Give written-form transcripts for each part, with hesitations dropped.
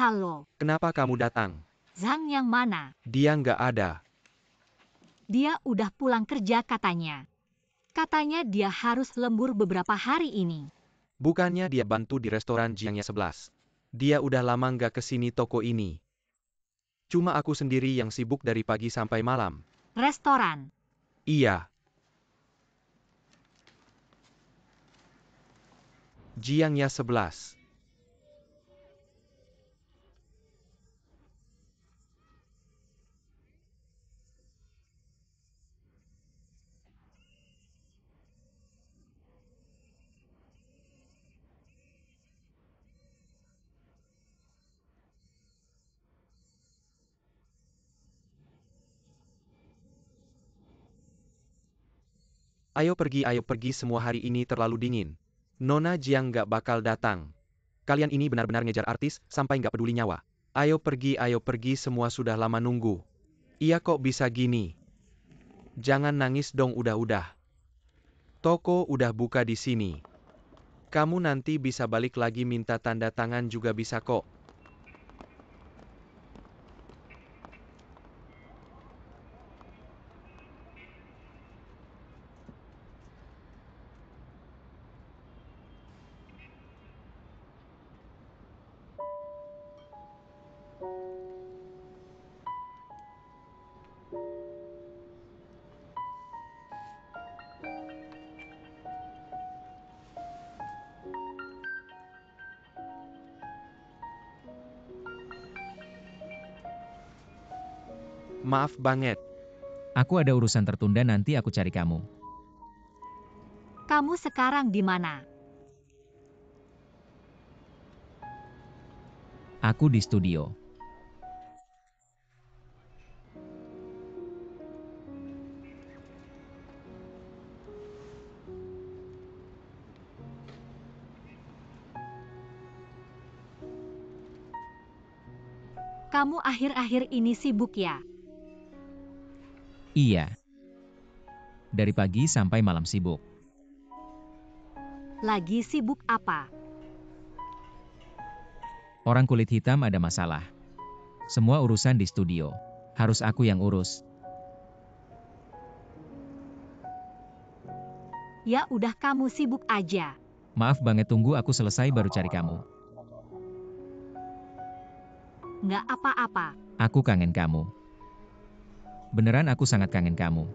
Halo, Kenapa kamu datang? Zhang yang mana? Dia nggak ada. Dia udah pulang kerja katanya. Katanya dia harus lembur beberapa hari ini. Bukannya dia bantu di restoran Jiangnya 11. Dia udah lama nggak kesini toko ini. Cuma aku sendiri yang sibuk dari pagi sampai malam. Restoran. Iya. Jiangnya 11. Ayo pergi semua hari ini terlalu dingin. Nona Jiang nggak bakal datang. Kalian ini benar-benar ngejar artis, sampai nggak peduli nyawa. Ayo pergi semua sudah lama nunggu. Iya kok bisa gini. Jangan nangis dong udah. Toko udah buka di sini. Kamu nanti bisa balik lagi minta tanda tangan juga bisa kok. Maaf banget. Aku ada urusan tertunda, nanti aku cari kamu. Kamu sekarang di mana? Aku di studio. Kamu akhir-akhir ini sibuk ya? Iya. Dari pagi sampai malam sibuk. Lagi sibuk apa? Orang kulit hitam ada masalah. Semua urusan di studio. Harus aku yang urus. Ya udah kamu sibuk aja. Maaf banget, tunggu aku selesai baru cari kamu. Nggak apa-apa. Aku kangen kamu. Beneran aku sangat kangen kamu.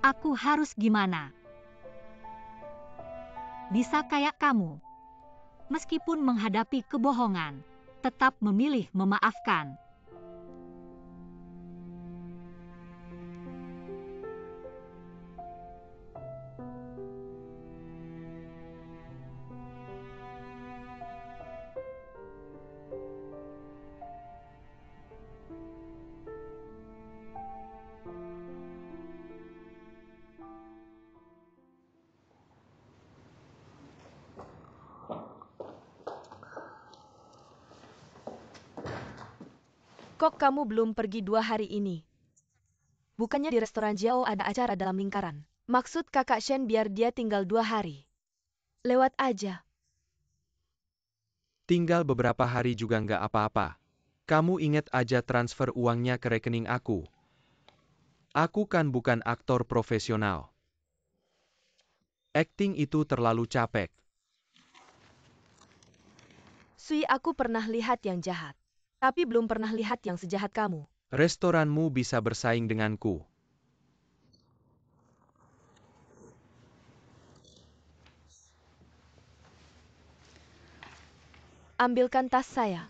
Aku harus gimana? Bisa kayak kamu. Meskipun menghadapi kebohongan, tetap memilih memaafkan. Kok kamu belum pergi 2 hari ini? Bukannya di restoran Jiao ada acara dalam lingkaran? Maksud kakak Shen biar dia tinggal 2 hari. Lewat aja. Tinggal beberapa hari juga nggak apa-apa. Kamu ingat aja transfer uangnya ke rekening aku. Aku kan bukan aktor profesional. Akting itu terlalu capek. Sui, aku pernah lihat yang jahat. Tapi belum pernah lihat yang sejahat kamu. Restoranmu bisa bersaing denganku. Ambilkan tas saya.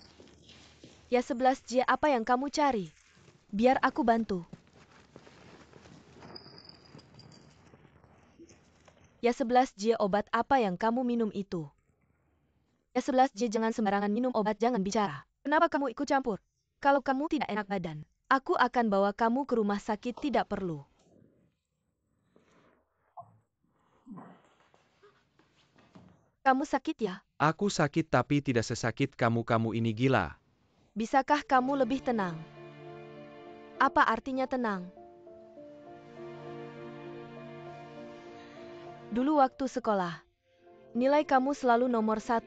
Ya 11J, apa yang kamu cari? Biar aku bantu. Ya 11J, obat apa yang kamu minum itu? Ya 11J, jangan sembarangan minum obat, jangan bicara. Kenapa kamu ikut campur? Kalau kamu tidak enak badan, aku akan bawa kamu ke rumah sakit, tidak perlu. Kamu sakit ya? Aku sakit tapi tidak sesakit kamu ini gila. Bisakah kamu lebih tenang? Apa artinya tenang? Dulu waktu sekolah, nilai kamu selalu nomor 1.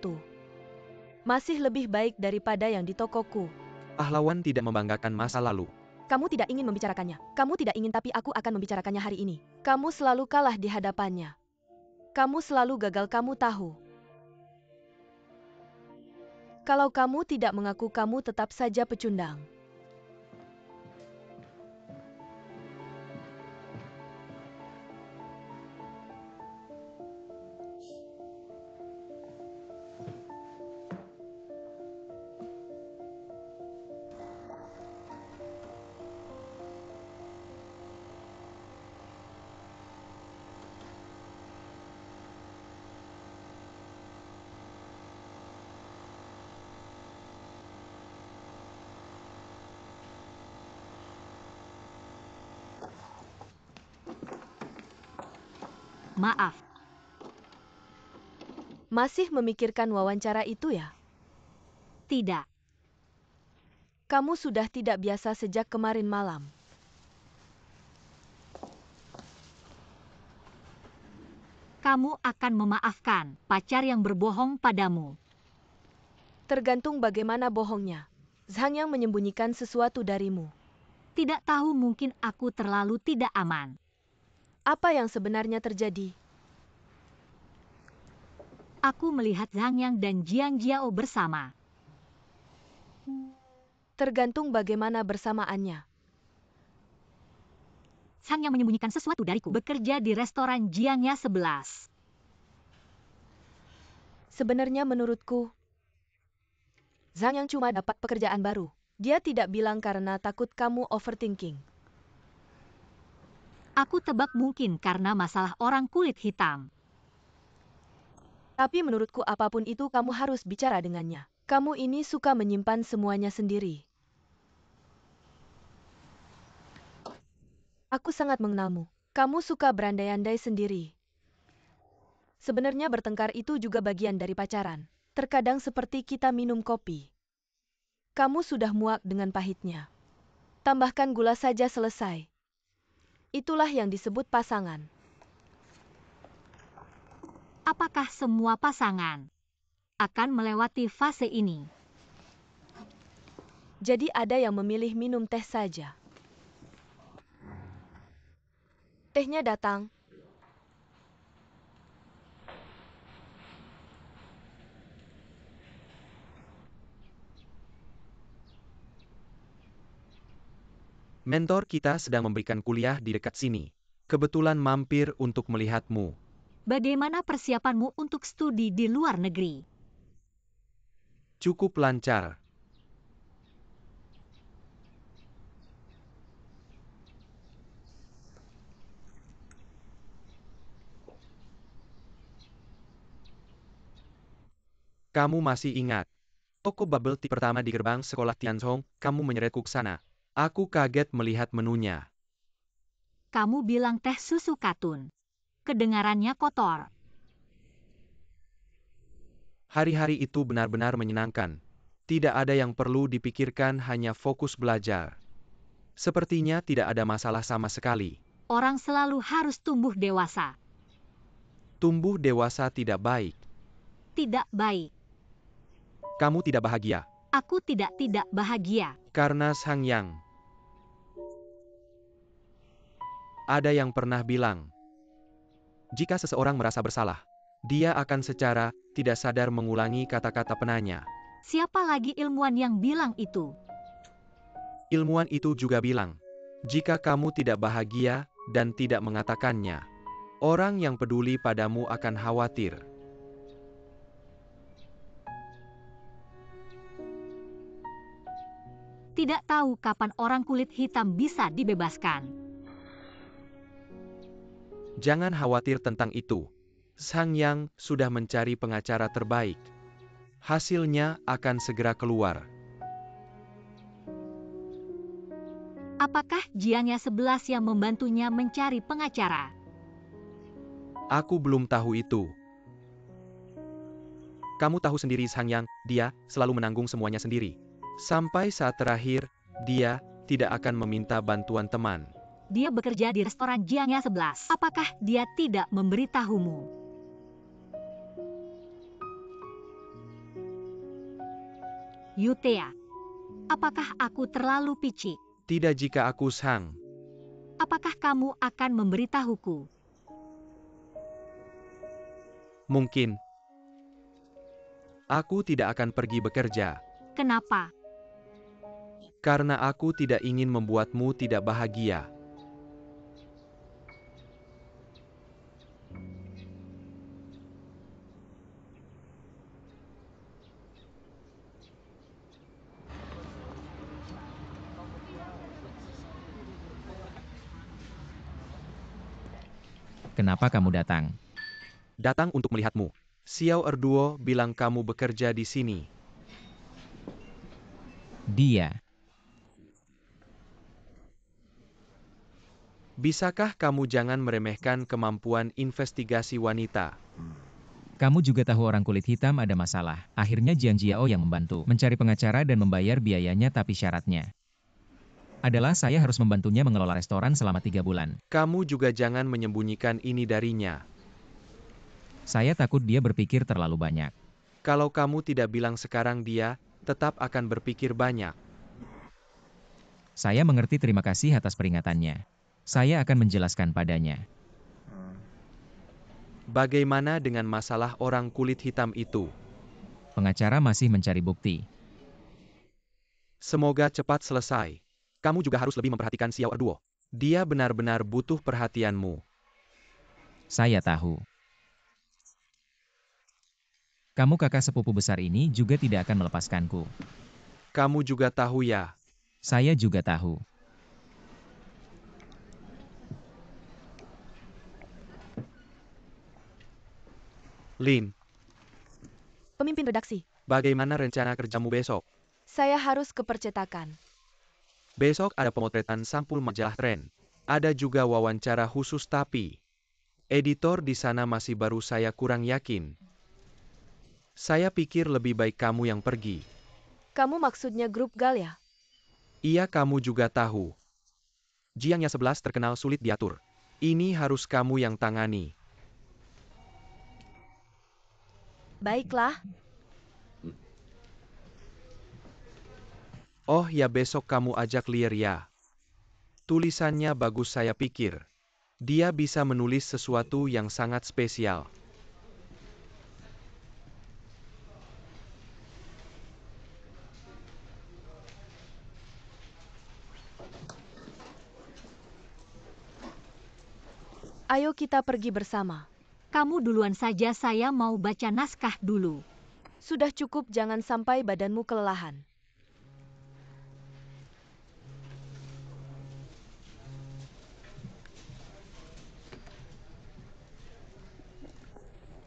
Masih lebih baik daripada yang di tokoku. Pahlawan tidak membanggakan masa lalu. Kamu tidak ingin membicarakannya. Kamu tidak ingin, tapi aku akan membicarakannya hari ini. Kamu selalu kalah di hadapannya. Kamu selalu gagal, kamu tahu. Kalau kamu tidak mengaku, kamu tetap saja pecundang. Maaf, Masih memikirkan wawancara itu ya? tidak. Kamu sudah tidak biasa sejak kemarin malam. Kamu akan memaafkan pacar yang berbohong padamu. Tergantung bagaimana bohongnya. Zhang Yang menyembunyikan sesuatu darimu. Tidak tahu, mungkin aku terlalu tidak aman. Apa yang sebenarnya terjadi? Aku melihat Zhang Yang dan Jiang Jiao bersama. Tergantung bagaimana bersamaannya. Zhang Yang menyembunyikan sesuatu dariku. Bekerja di restoran Jiangya 11. Sebenarnya menurutku, Zhang Yang cuma dapat pekerjaan baru. Dia tidak bilang karena takut kamu overthinking. Aku tebak mungkin karena masalah orang kulit hitam. Tapi menurutku apapun itu kamu harus bicara dengannya. Kamu ini suka menyimpan semuanya sendiri. Aku sangat mengenalmu. Kamu suka berandai-andai sendiri. Sebenarnya bertengkar itu juga bagian dari pacaran. Terkadang seperti kita minum kopi. Kamu sudah muak dengan pahitnya. Tambahkan gula saja, selesai. Itulah yang disebut pasangan. Apakah semua pasangan akan melewati fase ini? Jadi ada yang memilih minum teh saja. Tehnya datang. Mentor kita sedang memberikan kuliah di dekat sini. Kebetulan mampir untuk melihatmu. Bagaimana persiapanmu untuk studi di luar negeri? Cukup lancar. Kamu masih ingat toko bubble tea pertama di gerbang sekolah Tianzhong? Kamu menyeretku ke sana. Aku kaget melihat menunya. Kamu bilang teh susu katun. Kedengarannya kotor. Hari-hari itu benar-benar menyenangkan. Tidak ada yang perlu dipikirkan, hanya fokus belajar. Sepertinya tidak ada masalah sama sekali. Orang selalu harus tumbuh dewasa. Tumbuh dewasa tidak baik. Tidak baik. Kamu tidak bahagia. Aku tidak bahagia. Karena Sang Yang. Ada yang pernah bilang, jika seseorang merasa bersalah, dia akan secara tidak sadar mengulangi kata-kata penanya. Siapa lagi ilmuwan yang bilang itu? Ilmuwan itu juga bilang, jika kamu tidak bahagia dan tidak mengatakannya, orang yang peduli padamu akan khawatir. Tidak tahu kapan orang kulit hitam bisa dibebaskan. Jangan khawatir tentang itu. Sang Yang sudah mencari pengacara terbaik. Hasilnya akan segera keluar. Apakah Jiangnya 11 yang membantunya mencari pengacara? Aku belum tahu itu. Kamu tahu sendiri Sang Yang, dia selalu menanggung semuanya sendiri. Sampai saat terakhir, dia tidak akan meminta bantuan teman. Dia bekerja di restoran Jiangnya 11. Apakah dia tidak memberitahumu? Yutea, apakah aku terlalu picik? Tidak jika aku Sang. Apakah kamu akan memberitahuku? Mungkin. Aku tidak akan pergi bekerja. Kenapa? Karena aku tidak ingin membuatmu tidak bahagia. Kenapa kamu datang? Datang untuk melihatmu. Xiao Erduo bilang kamu bekerja di sini. Dia. Bisakah kamu jangan meremehkan kemampuan investigasi wanita? Kamu juga tahu orang kulit hitam ada masalah. Akhirnya Jiang Jiao yang membantu mencari pengacara dan membayar biayanya, tapi syaratnya adalah saya harus membantunya mengelola restoran selama 3 bulan. Kamu juga jangan menyembunyikan ini darinya. Saya takut dia berpikir terlalu banyak. Kalau kamu tidak bilang sekarang, dia tetap akan berpikir banyak. Saya mengerti, terima kasih atas peringatannya. Saya akan menjelaskan padanya. Bagaimana dengan masalah orang kulit hitam itu? Pengacara masih mencari bukti. Semoga cepat selesai. Kamu juga harus lebih memperhatikan Xiao Erduo. Dia benar-benar butuh perhatianmu. Saya tahu. Kamu kakak sepupu besar ini juga tidak akan melepaskanku. Kamu juga tahu ya. Saya juga tahu. Lin, Pemimpin redaksi, bagaimana rencana kerjamu besok? saya harus ke percetakan. Besok ada pemotretan sampul majalah tren. Ada juga wawancara khusus, tapi editor di sana masih baru, saya kurang yakin. Saya pikir lebih baik kamu yang pergi. Kamu maksudnya grup Gal ya? Iya, kamu juga tahu. Jiangnya 11 terkenal sulit diatur. Ini harus kamu yang tangani. Baiklah, Oh ya, besok kamu ajak Lier ya. Tulisannya bagus, saya pikir. Dia bisa menulis sesuatu yang sangat spesial. ayo kita pergi bersama. Kamu duluan saja, saya mau baca naskah dulu. Sudah cukup, jangan sampai badanmu kelelahan.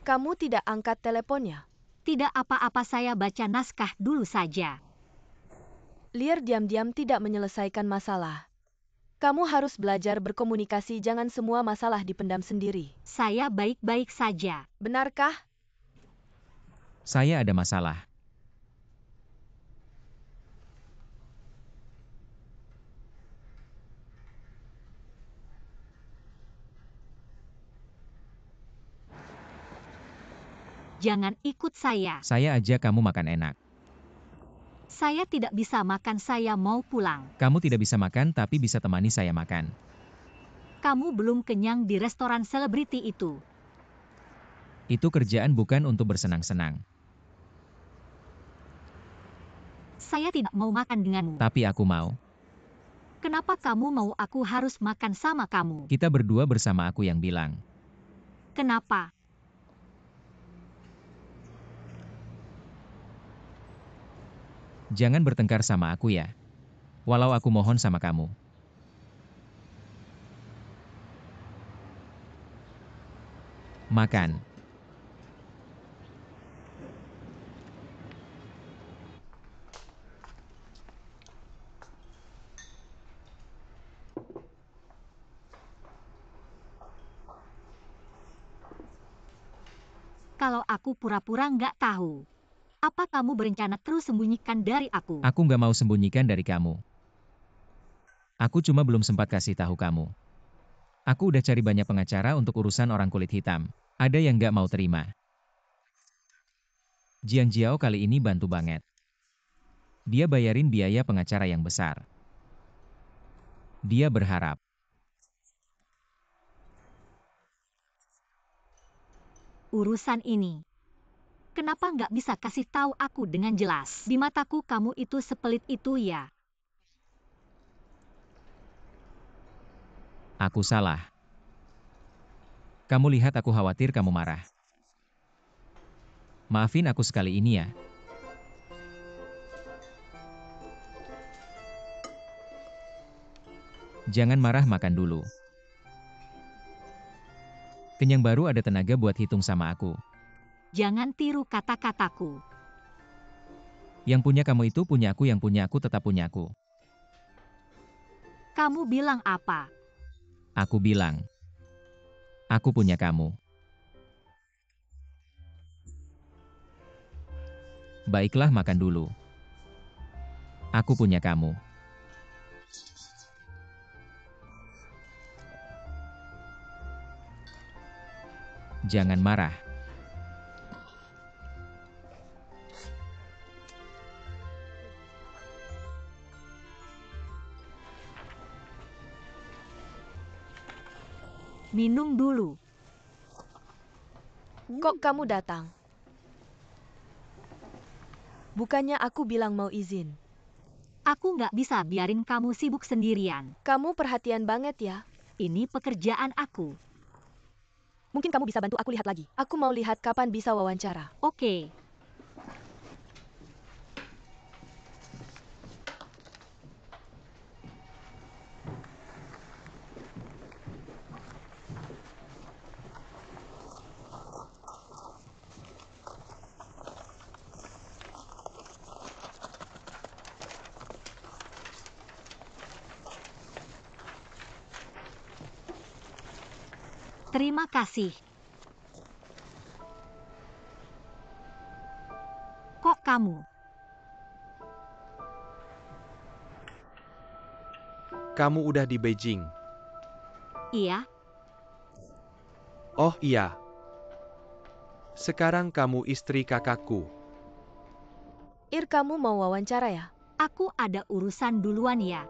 Kamu tidak angkat teleponnya. Tidak apa-apa, saya baca naskah dulu saja. Lier diam-diam tidak menyelesaikan masalah. Kamu harus belajar berkomunikasi, jangan semua masalah dipendam sendiri. Saya baik-baik saja. Benarkah? Saya ada masalah. Jangan ikut saya. Saya ajak kamu makan enak. Saya tidak bisa makan, saya mau pulang. Kamu tidak bisa makan tapi bisa temani saya makan. Kamu belum kenyang di restoran selebriti itu. Itu kerjaan bukan untuk bersenang-senang. Saya tidak mau makan denganmu. Tapi aku mau. Kenapa kamu mau aku harus makan sama kamu? Kita berdua bersama, aku yang bilang. Kenapa? Jangan bertengkar sama aku ya. Walau aku mohon sama kamu. Makan. Kalau aku pura-pura nggak tahu, apa kamu berencana terus sembunyikan dari aku? Aku nggak mau sembunyikan dari kamu. Aku cuma belum sempat kasih tahu kamu. Aku udah cari banyak pengacara untuk urusan orang kulit hitam. Ada yang nggak mau terima. Jiang Jiao kali ini bantu banget. Dia bayarin biaya pengacara yang besar. Dia berharap. Urusan ini. Kenapa nggak bisa kasih tahu aku dengan jelas? Di mataku kamu itu sepelit itu ya. Aku salah. Kamu lihat aku khawatir kamu marah. Maafin aku sekali ini ya. Jangan marah, makan dulu. Kenyang baru ada tenaga buat hitung sama aku. Jangan tiru kata-kataku. Yang punya kamu itu punya aku, yang punya aku tetap punya aku. Kamu bilang apa? Aku bilang. Aku punya kamu. Baiklah, makan dulu. Aku punya kamu. Jangan marah. Minum dulu. Kok kamu datang? Bukannya aku bilang mau izin. Aku nggak bisa biarin kamu sibuk sendirian. Kamu perhatian banget ya. Ini pekerjaan aku. Mungkin kamu bisa bantu aku lihat lagi. Aku mau lihat kapan bisa wawancara. Oke. Terima kasih. Kok kamu? Kamu udah di Beijing? Iya, Oh iya. Sekarang kamu istri kakakku. Kamu mau wawancara ya? aku ada urusan duluan ya.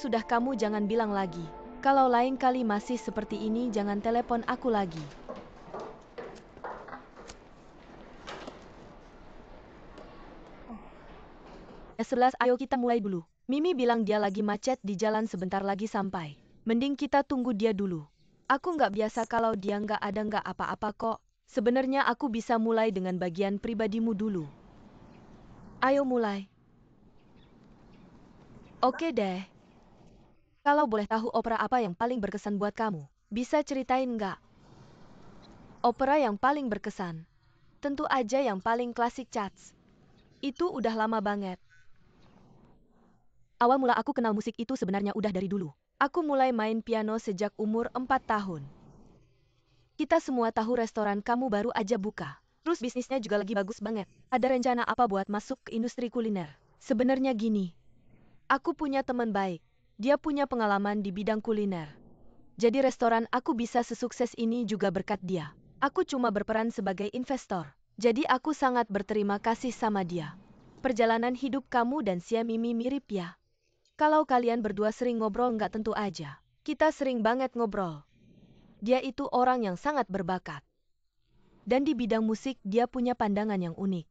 Sudah kamu jangan bilang lagi. Kalau lain kali masih seperti ini jangan telepon aku lagi. Ya 11, ayo kita mulai dulu. Mimi bilang dia lagi macet di jalan, sebentar lagi sampai. Mending kita tunggu dia dulu. Aku nggak biasa kalau dia nggak ada, nggak apa-apa kok. Sebenarnya aku bisa mulai dengan bagian pribadimu dulu. Ayo mulai. Oke deh. Kalau boleh tahu opera apa yang paling berkesan buat kamu? Bisa ceritain nggak? Opera yang paling berkesan. Tentu aja yang paling klasik, Chats. Itu udah lama banget. Awal mula aku kenal musik itu sebenarnya udah dari dulu. Aku mulai main piano sejak umur 4 tahun. Kita semua tahu restoran kamu baru aja buka. Terus bisnisnya juga lagi bagus banget. Ada rencana apa buat masuk ke industri kuliner? Sebenarnya gini. Aku punya teman baik. Dia punya pengalaman di bidang kuliner. Jadi restoran aku bisa sesukses ini juga berkat dia. Aku cuma berperan sebagai investor. Jadi aku sangat berterima kasih sama dia. Perjalanan hidup kamu dan Sia Mimi mirip ya. Kalau kalian berdua sering ngobrol nggak tentu aja. Kita sering banget ngobrol. Dia itu orang yang sangat berbakat. Dan di bidang musik dia punya pandangan yang unik.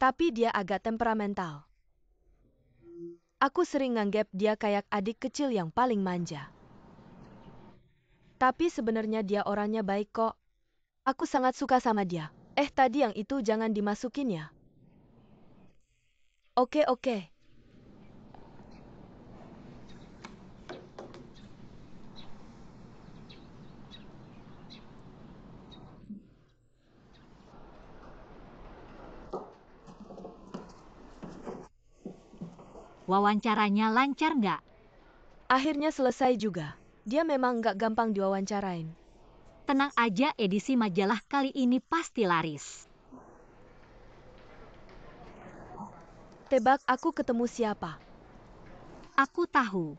Tapi dia agak temperamental. Aku sering nganggep dia kayak adik kecil yang paling manja. Tapi sebenarnya dia orangnya baik kok. Aku sangat suka sama dia. Tadi yang itu jangan dimasukin ya. Oke. Wawancaranya lancar nggak? Akhirnya selesai juga. Dia memang nggak gampang diwawancarain. Tenang aja, edisi majalah kali ini pasti laris. Tebak aku ketemu siapa? Aku tahu.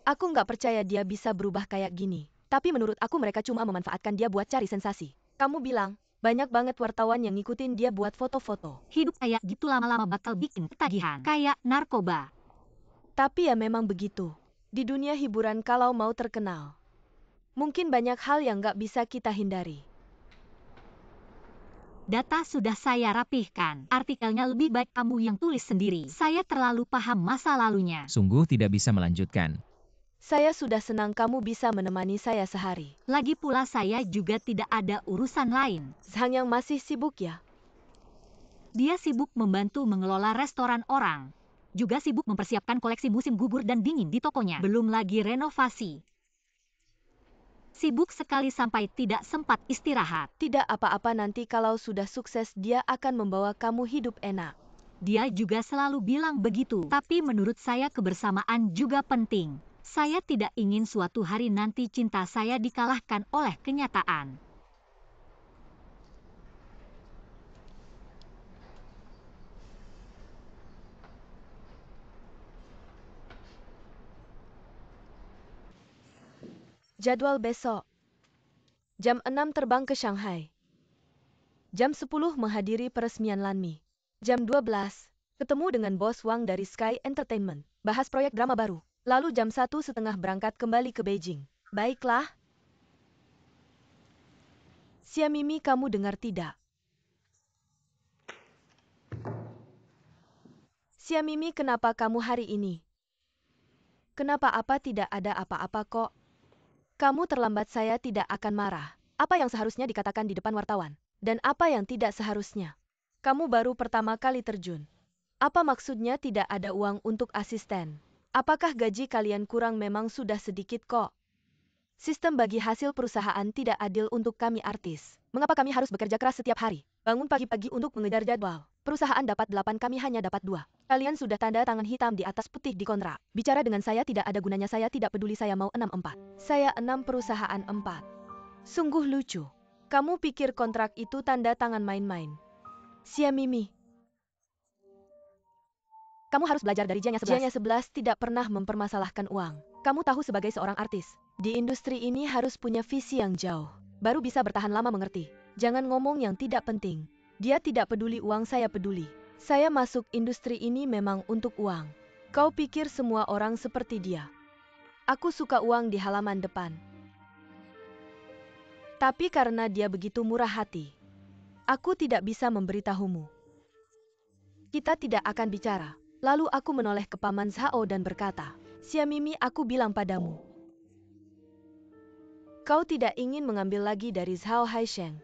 Aku nggak percaya dia bisa berubah kayak gini. Tapi menurut aku mereka cuma memanfaatkan dia buat cari sensasi. Kamu bilang, banyak banget wartawan yang ngikutin dia buat foto-foto. Hidup kayak gitu lama-lama bakal bikin ketagihan. Kayak narkoba. Tapi ya memang begitu. Di dunia hiburan kalau mau terkenal, mungkin banyak hal yang nggak bisa kita hindari. Data sudah saya rapihkan. Artikelnya lebih baik kamu yang tulis sendiri. Saya terlalu paham masa lalunya. Sungguh tidak bisa melanjutkan. Saya sudah senang kamu bisa menemani saya sehari. Lagi pula saya juga tidak ada urusan lain. Zhang yang masih sibuk ya? Dia sibuk membantu mengelola restoran orang. Juga sibuk mempersiapkan koleksi musim gugur dan dingin di tokonya. Belum lagi renovasi. Sibuk sekali sampai tidak sempat istirahat. Tidak apa-apa, nanti kalau sudah sukses dia akan membawa kamu hidup enak. Dia juga selalu bilang begitu. Tapi menurut saya kebersamaan juga penting. Saya tidak ingin suatu hari nanti cinta saya dikalahkan oleh kenyataan. Jadwal besok. Jam 6 terbang ke Shanghai. Jam 10 menghadiri peresmian Lanmi. Jam 12, ketemu dengan bos Wang dari Sky Entertainment. Bahas proyek drama baru. Lalu jam 1:30 berangkat kembali ke Beijing. Baiklah. Sia Mimi, kamu dengar tidak? Sia Mimi, kenapa kamu hari ini? Kenapa tidak ada apa-apa kok? Kamu terlambat, saya tidak akan marah. Apa yang seharusnya dikatakan di depan wartawan? Dan apa yang tidak seharusnya? Kamu baru pertama kali terjun. Apa maksudnya tidak ada uang untuk asisten? Apakah gaji kalian kurang? Memang sudah sedikit kok. Sistem bagi hasil perusahaan tidak adil untuk kami artis. Mengapa kami harus bekerja keras setiap hari? Bangun pagi-pagi untuk mengejar jadwal. Perusahaan dapat 8, kami hanya dapat 2. Kalian sudah tanda tangan hitam di atas putih di kontrak. Bicara dengan saya tidak ada gunanya, saya tidak peduli, saya mau 6-4. Saya 6 perusahaan 4. Sungguh lucu. Kamu pikir kontrak itu tanda tangan main-main? Sia Mimi. Kamu harus belajar dari Jianya 11. Jianya 11 tidak pernah mempermasalahkan uang. Kamu tahu sebagai seorang artis, di industri ini harus punya visi yang jauh. Baru bisa bertahan lama, mengerti? Jangan ngomong yang tidak penting. Dia tidak peduli uang, saya peduli. Saya masuk industri ini memang untuk uang. Kau pikir semua orang seperti dia? Aku suka uang di halaman depan. Tapi karena dia begitu murah hati, aku tidak bisa memberitahumu. Kita tidak akan bicara. Lalu aku menoleh ke Paman Zhao dan berkata, Sia Mimi, aku bilang padamu. Kau tidak ingin mengambil lagi dari Zhao Haisheng.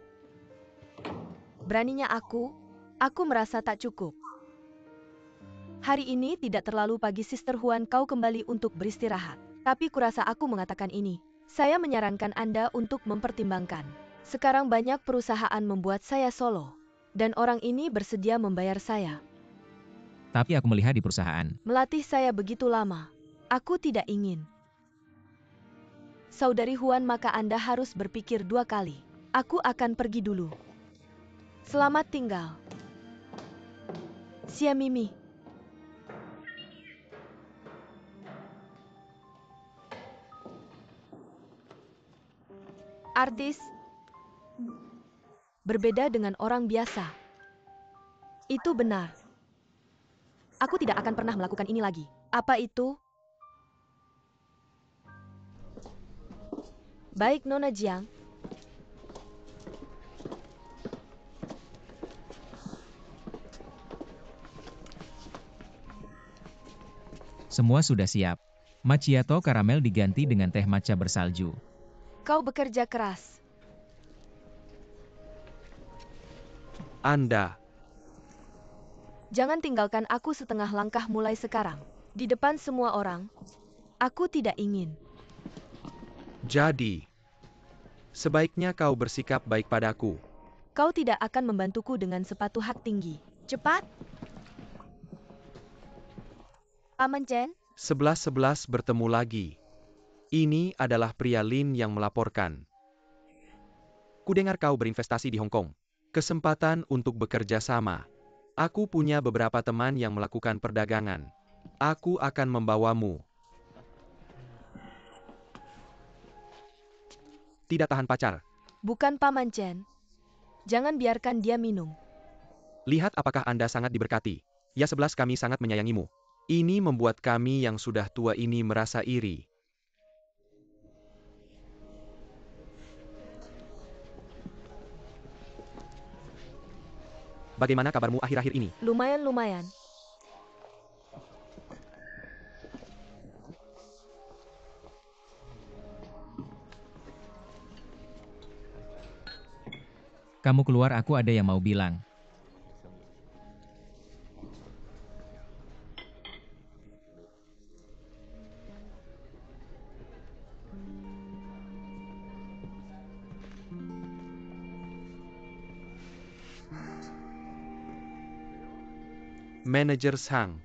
Beraninya aku merasa tak cukup. Hari ini tidak terlalu pagi, Sister Huan, kau kembali untuk beristirahat. Tapi kurasa aku mengatakan ini. Saya menyarankan Anda untuk mempertimbangkan. Sekarang banyak perusahaan membuat saya solo. Dan orang ini bersedia membayar saya. Tapi aku melihat di perusahaan. Melatih saya begitu lama. Aku tidak ingin. Saudari Huan, maka Anda harus berpikir 2 kali. Aku akan pergi dulu. Selamat tinggal. Xia Mimi. Artis berbeda dengan orang biasa. Itu benar. Aku tidak akan pernah melakukan ini lagi. Apa itu? Baik, Nona Jiang. Semua sudah siap. Macchiato karamel diganti dengan teh matcha bersalju. Kau bekerja keras. Anda. Jangan tinggalkan aku setengah langkah mulai sekarang. Di depan semua orang. Aku tidak ingin. Jadi, sebaiknya kau bersikap baik padaku. Kau tidak akan membantuku dengan sepatu hak tinggi. Cepat. Paman Chen, 11-11 bertemu lagi. Ini adalah pria Lin yang melaporkan. Kudengar kau berinvestasi di Hong Kong. Kesempatan untuk bekerja sama. Aku punya beberapa teman yang melakukan perdagangan. Aku akan membawamu. Tidak tahan pacar. bukan Paman Chen. Jangan biarkan dia minum. Lihat apakah Anda sangat diberkati. Ya 11 kami sangat menyayangimu. Ini membuat kami yang sudah tua ini merasa iri. Bagaimana kabarmu akhir-akhir ini? Lumayan. Kamu keluar, aku ada yang mau bilang. Manajer Sang.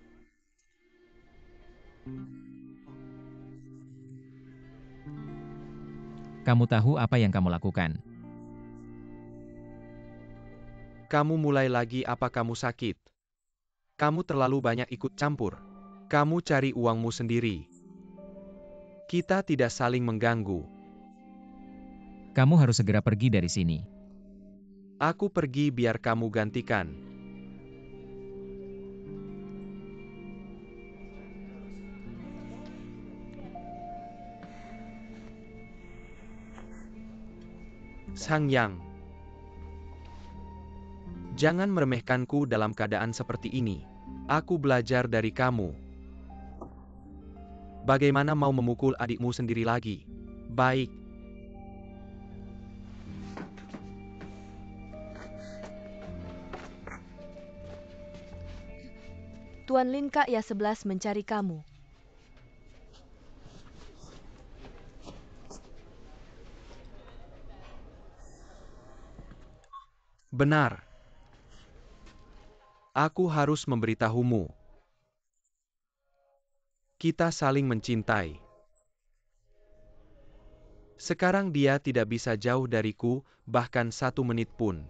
Kamu tahu apa yang kamu lakukan? Kamu mulai lagi apa kamu sakit? Kamu terlalu banyak ikut campur. Kamu cari uangmu sendiri. Kita tidak saling mengganggu. Kamu harus segera pergi dari sini. Aku pergi biar kamu gantikan. Sang Yang. Jangan meremehkanku dalam keadaan seperti ini. Aku belajar dari kamu. Bagaimana mau memukul adikmu sendiri lagi? Baik. Tuan Lin, Kak Ya 11 mencari kamu. Benar. Aku harus memberitahumu. Kita saling mencintai. Sekarang dia tidak bisa jauh dariku, bahkan 1 menit pun.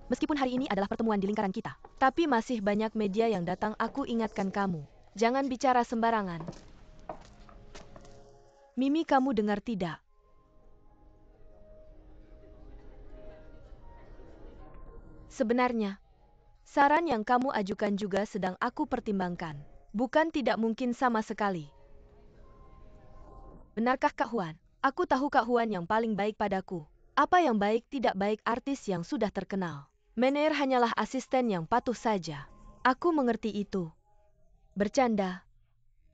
Meskipun hari ini adalah pertemuan di lingkaran kita, tapi masih banyak media yang datang. Aku ingatkan kamu. Jangan bicara sembarangan. Mimi, kamu dengar tidak? Sebenarnya, saran yang kamu ajukan juga sedang aku pertimbangkan. Bukan tidak mungkin sama sekali. Benarkah Kak Huan? Aku tahu Kak Huan yang paling baik padaku. Apa yang baik tidak baik artis yang sudah terkenal. Mener hanyalah asisten yang patuh saja. Aku mengerti itu. Bercanda.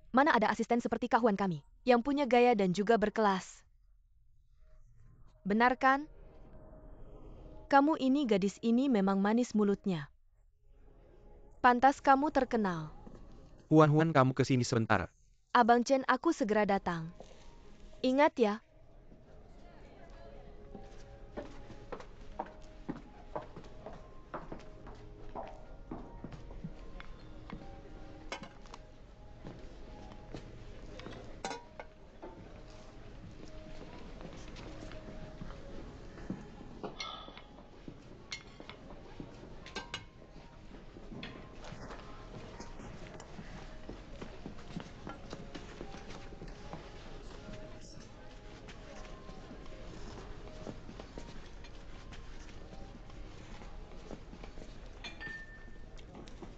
Mana ada asisten seperti Kak Huan kami, yang punya gaya dan juga berkelas. Benar kan? Kamu ini, gadis ini memang manis mulutnya. Pantas kamu terkenal. Huan, kamu kesini sebentar. Abang Chen, aku segera datang. Ingat ya.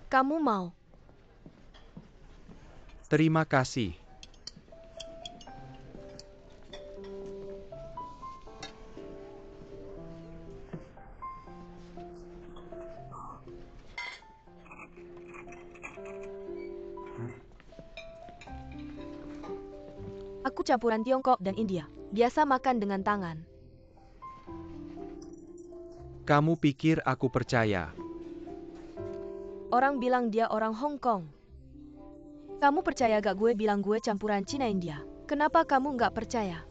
Kamu mau? Terima kasih. Aku campuran Tiongkok dan India. Biasa makan dengan tangan. Kamu pikir aku percaya? Orang bilang dia orang Hong Kong. Kamu percaya gak gue bilang gue campuran Cina-India? Kenapa kamu gak percaya?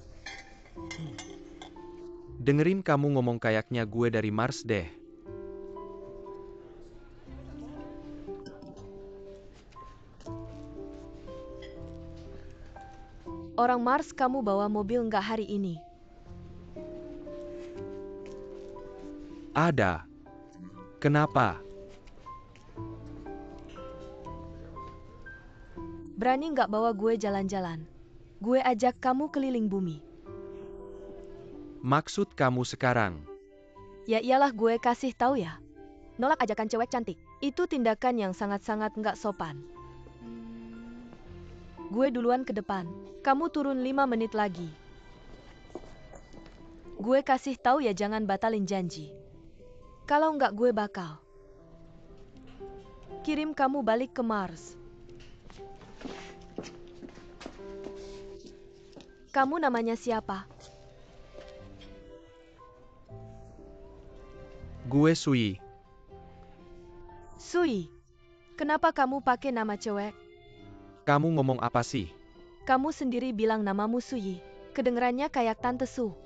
Dengerin kamu ngomong kayaknya gue dari Mars deh. Orang Mars kamu bawa mobil nggak hari ini? Ada. Kenapa? Berani nggak bawa gue jalan-jalan? Gue ajak kamu keliling bumi. Maksud kamu sekarang? Ya iyalah gue kasih tahu ya. Nolak ajakan cewek cantik. Itu tindakan yang sangat-sangat nggak sopan. Gue duluan ke depan. Kamu turun 5 menit lagi. Gue kasih tahu ya jangan batalin janji. Kalau nggak gue bakal kirim kamu balik ke Mars. Kamu namanya siapa? Gue Sui. Sui. Kenapa kamu pakai nama cewek? Kamu ngomong apa sih? Kamu sendiri bilang namamu Sui. Kedengerannya kayak Tante Su.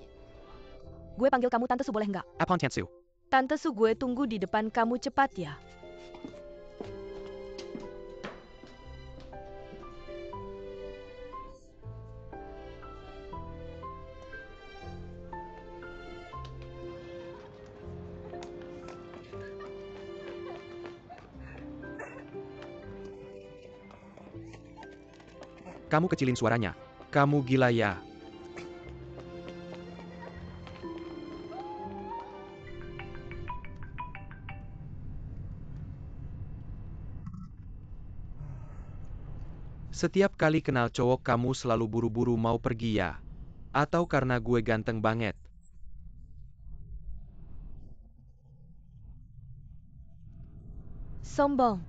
Gue panggil kamu Tante Su boleh nggak? Apaan Su? Tante Su gue tunggu di depan kamu cepat ya. Kamu kecilin suaranya. Kamu gila ya? Setiap kali kenal cowok kamu selalu buru-buru mau pergi ya? Atau karena gue ganteng banget? Sombong.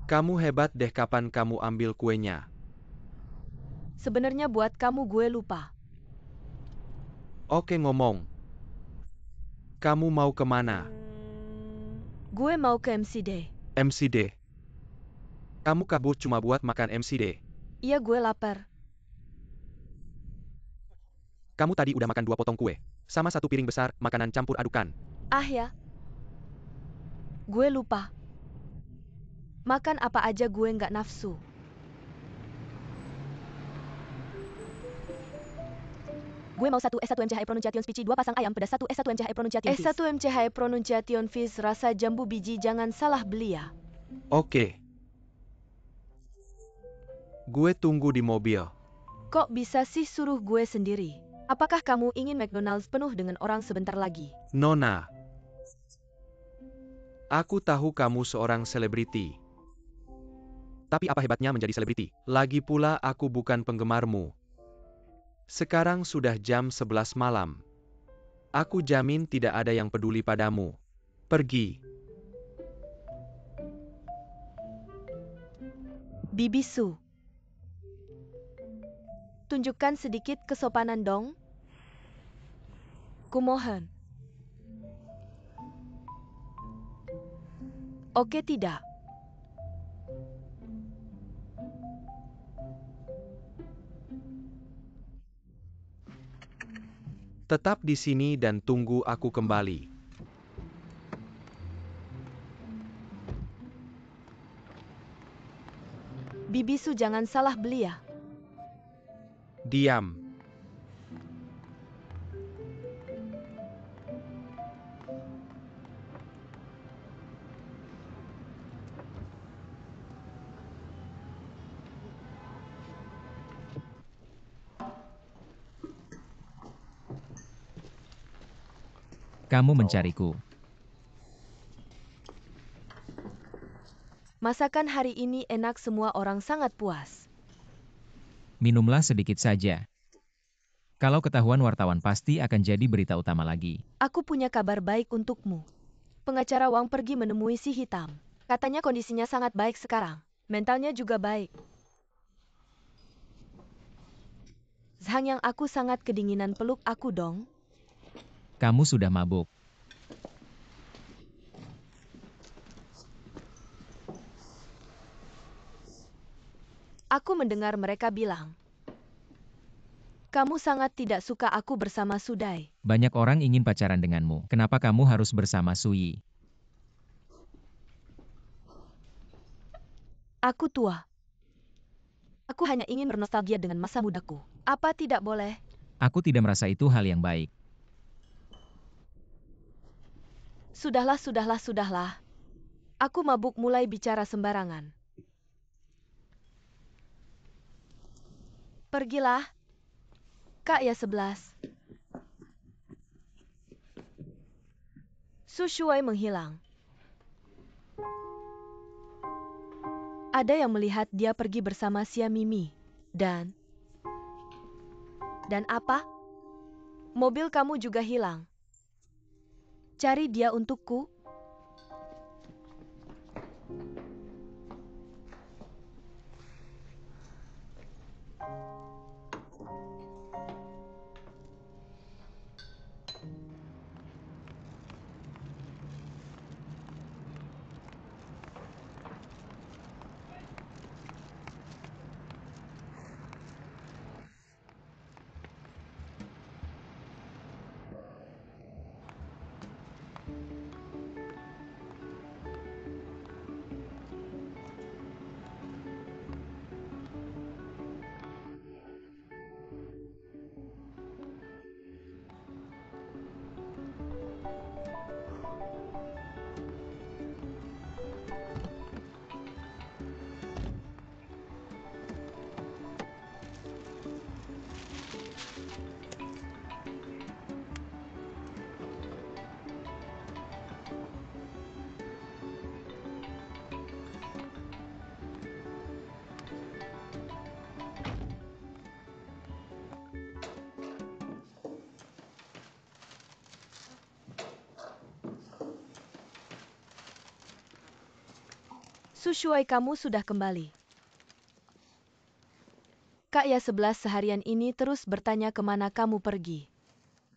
Kamu hebat deh kapan kamu ambil kuenya? Sebenarnya buat kamu gue lupa. Oke ngomong. Kamu mau kemana? Gue mau ke MCD. MCD. Kamu kabur cuma buat makan MCD. Iya gue lapar. Kamu tadi udah makan 2 potong kue. Sama 1 piring besar makanan campur adukan. Ah ya. Gue lupa. Makan apa aja gue nggak nafsu. Gue mau 1 S1 MCHE Pronunciation Speech 2 pasang ayam pedas 1 S1 MCHE Pronunciation Fish. S1 MCHE Pronunciation Fish rasa jambu biji jangan salah beli ya. Oke. Gue tunggu di mobil. Kok bisa sih suruh gue sendiri? Apakah kamu ingin McDonald's penuh dengan orang sebentar lagi? Nona. Aku tahu kamu seorang selebriti. Tapi apa hebatnya menjadi selebriti? Lagi pula aku bukan penggemarmu. Sekarang sudah jam 11 malam. Aku jamin tidak ada yang peduli padamu. Pergi. Bibi Su. Tunjukkan sedikit kesopanan dong. Kumohon. Oke tidak. Tetap di sini dan tunggu aku kembali. Bibi Su jangan salah beli ya. Diam. Kamu mencariku. Masakan hari ini enak, semua orang sangat puas. Minumlah sedikit saja. Kalau ketahuan wartawan pasti akan jadi berita utama lagi. Aku punya kabar baik untukmu. Pengacara Wang pergi menemui si hitam. Katanya kondisinya sangat baik sekarang. Mentalnya juga baik. Zhang yang aku sangat kedinginan, peluk aku dong. Kamu sudah mabuk. Aku mendengar mereka bilang, kamu sangat tidak suka aku bersama Sudai. Banyak orang ingin pacaran denganmu. Kenapa kamu harus bersama Sui? Aku tua. Aku hanya ingin bernostalgia dengan masa mudaku. Apa tidak boleh? Aku tidak merasa itu hal yang baik. Sudahlah. Aku mabuk mulai bicara sembarangan. Pergilah. Kak ya 11. Su Shuai menghilang. Ada yang melihat dia pergi bersama Xia Mimi. Dan apa? Mobil kamu juga hilang. Cari dia untukku. Su Shuai, kamu sudah kembali. Kak ya 11 seharian ini terus bertanya kemana kamu pergi.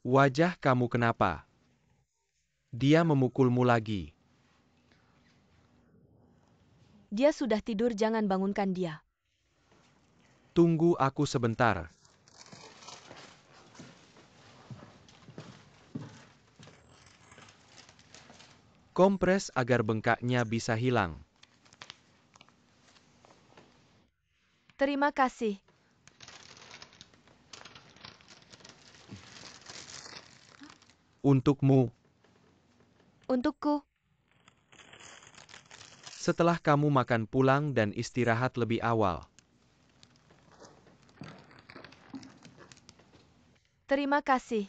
Wajah kamu kenapa? Dia memukulmu lagi. Dia sudah tidur, jangan bangunkan dia. Tunggu aku sebentar. Kompres agar bengkaknya bisa hilang. Terima kasih. Untukmu. Untukku. Setelah kamu makan pulang dan istirahat lebih awal. Terima kasih.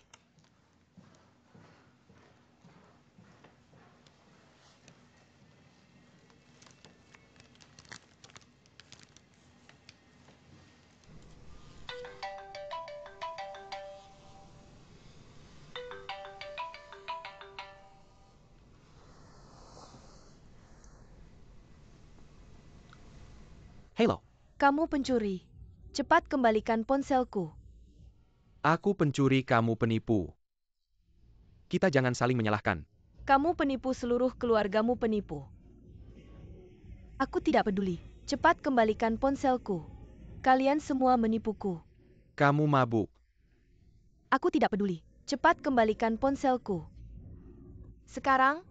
Halo. Kamu pencuri. Cepat kembalikan ponselku. Aku pencuri, kamu penipu. Kita jangan saling menyalahkan. Kamu penipu, seluruh keluargamu penipu. Aku tidak peduli. Cepat kembalikan ponselku. Kalian semua menipuku. Kamu mabuk. Aku tidak peduli. Cepat kembalikan ponselku. Sekarang,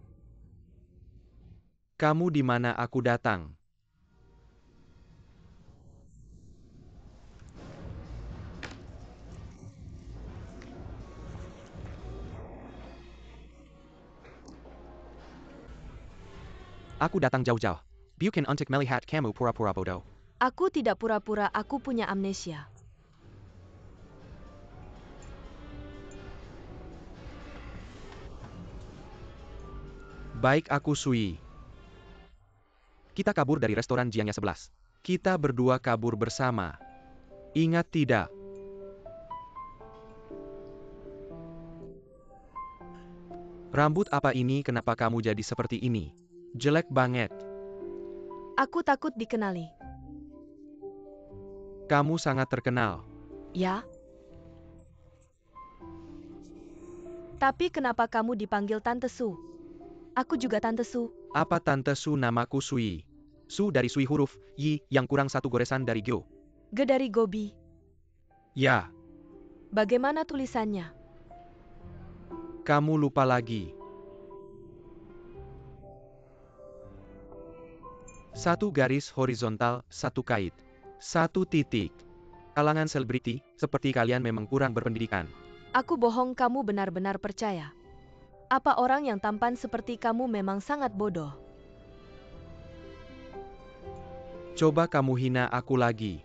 Kamu di mana aku datang? Aku datang jauh-jauh. Bukan untuk melihat kamu pura-pura bodoh. aku tidak pura-pura, aku punya amnesia. Baik, aku Sui. Kita kabur dari restoran Jiangnya 11. Kita berdua kabur bersama. Ingat tidak? Rambut apa ini? Kenapa kamu jadi seperti ini? Jelek banget. Aku takut dikenali. Kamu sangat terkenal. Ya? Tapi kenapa kamu dipanggil Tante Su? Aku juga Tante Su. Apa Tante Su? Namaku Sui. Su dari Sui huruf Yi yang kurang satu goresan dari Gyo. Ge dari Gobi. Ya, Bagaimana tulisannya? kamu lupa lagi. Satu garis horizontal, satu kait. Satu titik. Kalangan selebriti, seperti kalian memang kurang berpendidikan. Aku bohong, kamu benar-benar percaya. Apa orang yang tampan seperti kamu memang sangat bodoh? Coba kamu hina aku lagi.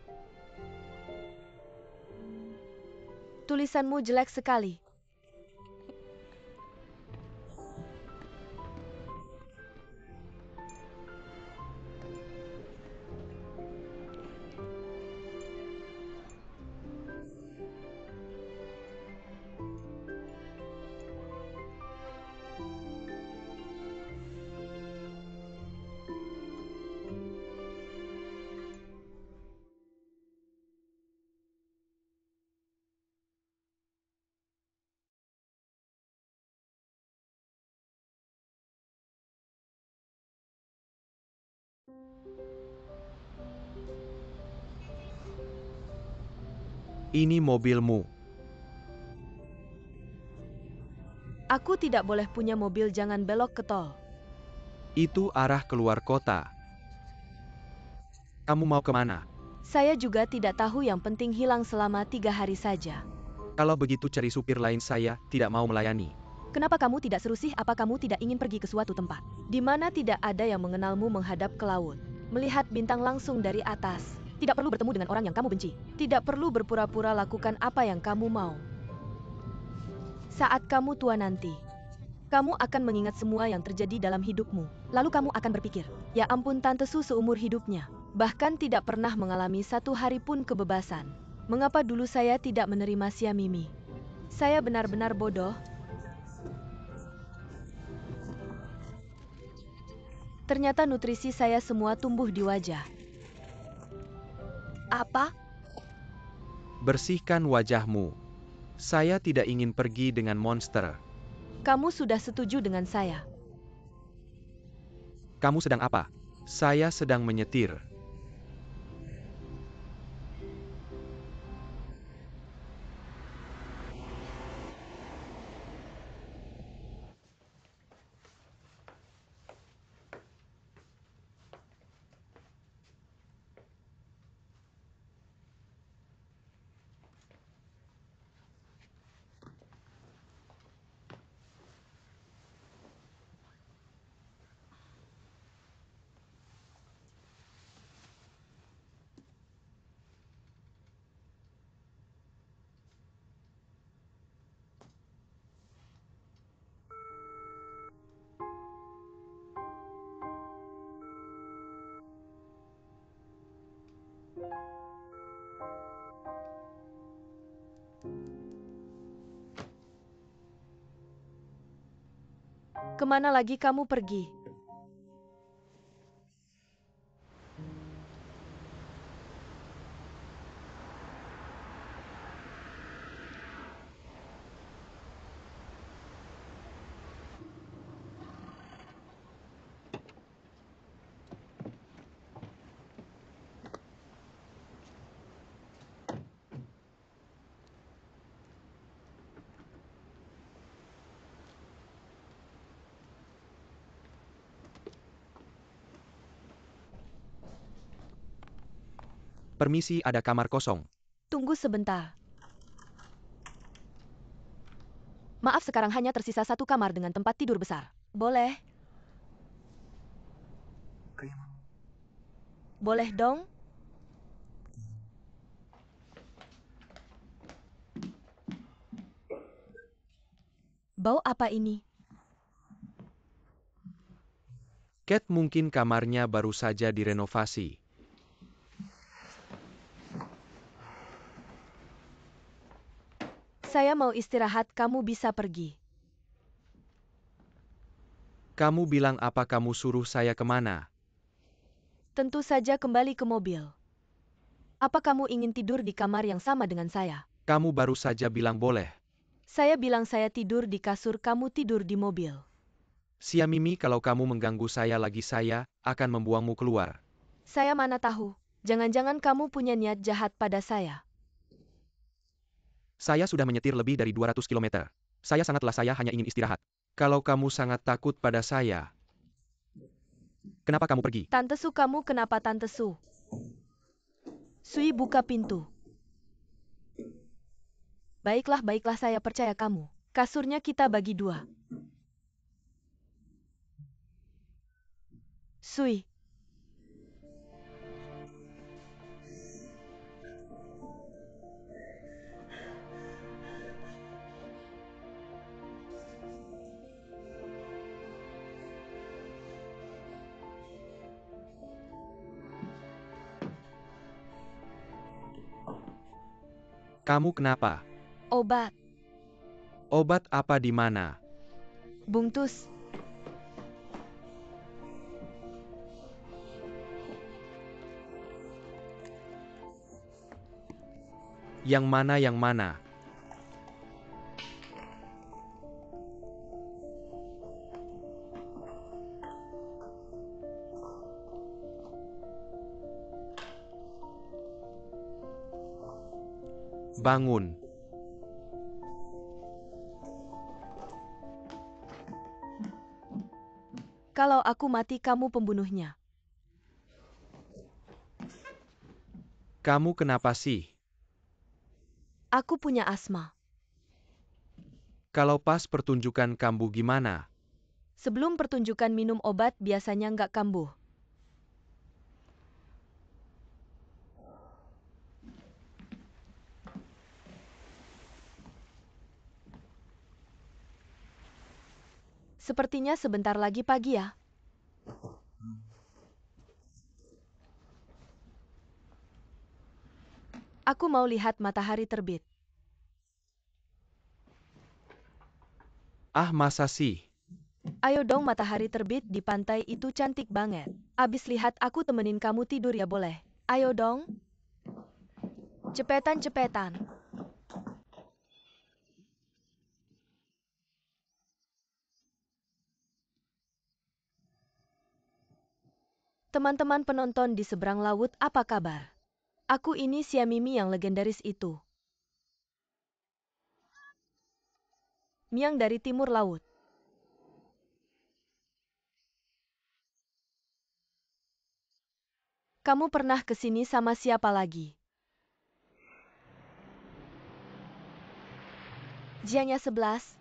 Tulisanmu jelek sekali. Ini mobilmu. Aku tidak boleh punya mobil, jangan belok ke tol. Itu arah keluar kota. Kamu mau kemana? Saya juga tidak tahu, yang penting hilang selama 3 hari saja. Kalau begitu cari supir lain, saya tidak mau melayani. Kenapa kamu tidak seru sih? Apa kamu tidak ingin pergi ke suatu tempat di mana tidak ada yang mengenalmu, menghadap ke laut, melihat bintang langsung dari atas? Tidak perlu bertemu dengan orang yang kamu benci. Tidak perlu berpura-pura, lakukan apa yang kamu mau. Saat kamu tua nanti, kamu akan mengingat semua yang terjadi dalam hidupmu. Lalu kamu akan berpikir, ya ampun, Tante Su seumur hidupnya bahkan tidak pernah mengalami satu hari pun kebebasan. Mengapa dulu saya tidak menerima Xia Mimi? Saya benar-benar bodoh. Ternyata nutrisi saya semua tumbuh di wajah. Apa? Bersihkan wajahmu. Saya tidak ingin pergi dengan monster. Kamu sudah setuju dengan saya? Kamu sedang apa? Saya sedang menyetir. Kemana lagi kamu pergi? Permisi, ada kamar kosong. Tunggu sebentar. Maaf, sekarang hanya tersisa satu kamar dengan tempat tidur besar. Boleh? Boleh dong? Bau apa ini? Cat mungkin kamarnya baru saja direnovasi. Saya mau istirahat, kamu bisa pergi. Kamu bilang apa kamu suruh saya kemana? Tentu saja kembali ke mobil. Apa kamu ingin tidur di kamar yang sama dengan saya? Kamu baru saja bilang boleh. Saya bilang saya tidur di kasur, kamu tidur di mobil. Siamimi, kalau kamu mengganggu saya lagi, saya akan membuangmu keluar. Saya mana tahu, jangan-jangan kamu punya niat jahat pada saya. Saya sudah menyetir lebih dari 200 km. Saya hanya ingin istirahat. Kalau kamu sangat takut pada saya, kenapa kamu pergi? Tante Su, kamu kenapa Tante Su? Sui, buka pintu. Baiklah, saya percaya kamu. Kasurnya kita bagi 2. Sui. Kamu kenapa? Obat. Obat apa di mana? Bungkus. Yang mana? Bangun. Kalau aku mati, kamu pembunuhnya. Kamu kenapa sih? Aku punya asma. Kalau pas pertunjukan kambuh gimana? Sebelum pertunjukan minum obat biasanya nggak kambuh. Sepertinya sebentar lagi pagi ya. Aku mau lihat matahari terbit. Ah, masa sih? Ayo dong, matahari terbit di pantai itu cantik banget. Abis lihat aku temenin kamu tidur ya, boleh? Ayo dong. Cepetan. Teman-teman penonton di seberang laut, apa kabar? Aku ini Siamimi yang legendaris itu. Miang dari timur laut. Kamu pernah kesini sama siapa lagi? Jianya 11.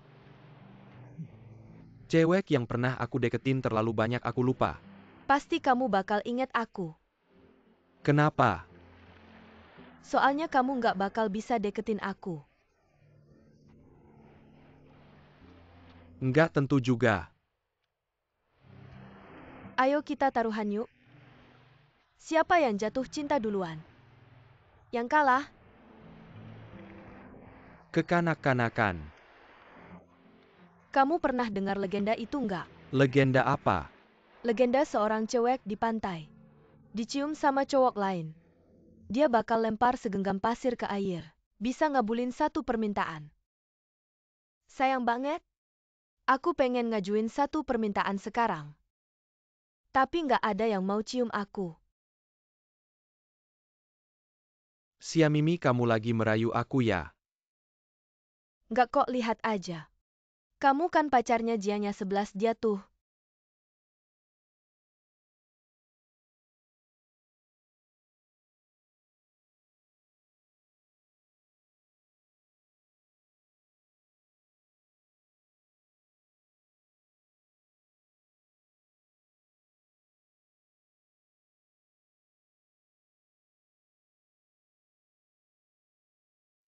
Cewek yang pernah aku deketin terlalu banyak, aku lupa. Pasti kamu bakal ingat aku. Kenapa? Soalnya kamu nggak bakal bisa deketin aku. Nggak tentu juga. Ayo kita taruhan yuk. Siapa yang jatuh cinta duluan? Yang kalah? Kekanak-kanakan. Kamu pernah dengar legenda itu nggak? Legenda apa? Legenda seorang cewek di pantai. Dicium sama cowok lain. Dia bakal lempar segenggam pasir ke air. Bisa ngabulin satu permintaan. Sayang banget. Aku pengen ngajuin satu permintaan sekarang. Tapi nggak ada yang mau cium aku. Siamimi, kamu lagi merayu aku ya? Nggak kok, lihat aja. Kamu kan pacarnya Jianya 11, dia tuh.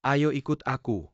Ayo ikut aku.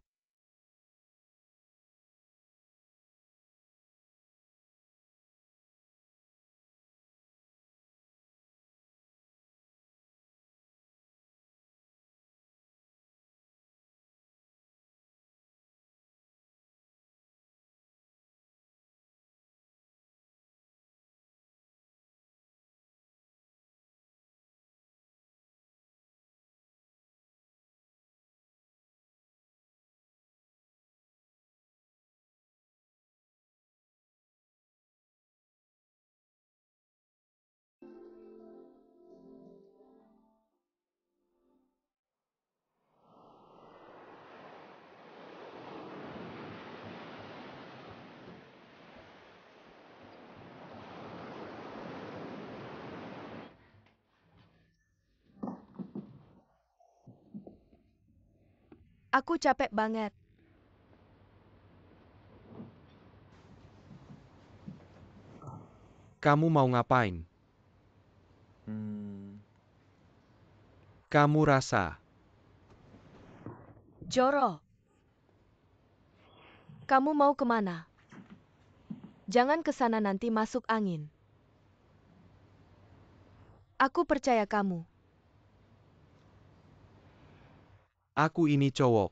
Aku capek banget. Kamu mau ngapain? Kamu rasa. Joro. Kamu mau kemana? Jangan ke sana nanti masuk angin. Aku percaya kamu. Aku ini cowok.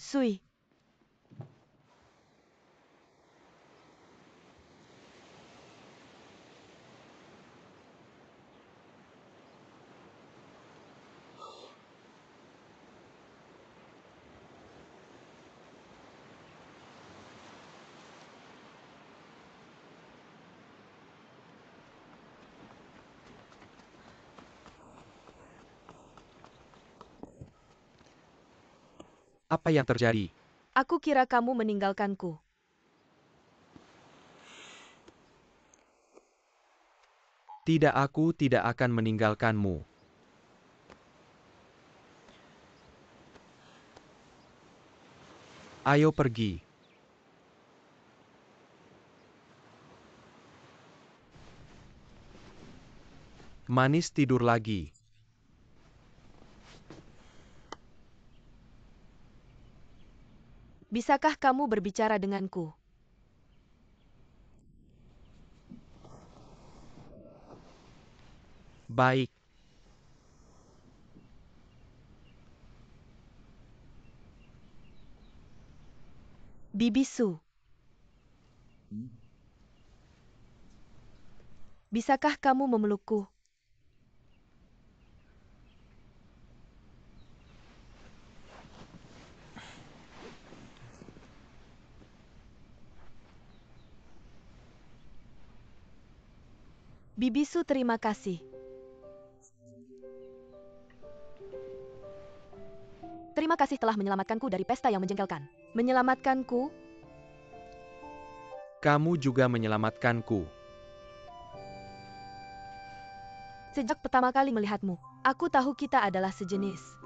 Sui. Apa yang terjadi? Aku kira kamu meninggalkanku. Tidak, aku tidak akan meninggalkanmu. Ayo pergi. Manis tidur lagi. Bisakah kamu berbicara denganku? Baik. Bibisu. Bisakah kamu memelukku? Bibisu, terima kasih. Terima kasih telah menyelamatkanku dari pesta yang menjengkelkan. Menyelamatkanku? Kamu juga menyelamatkanku. Sejak pertama kali melihatmu, aku tahu kita adalah sejenis.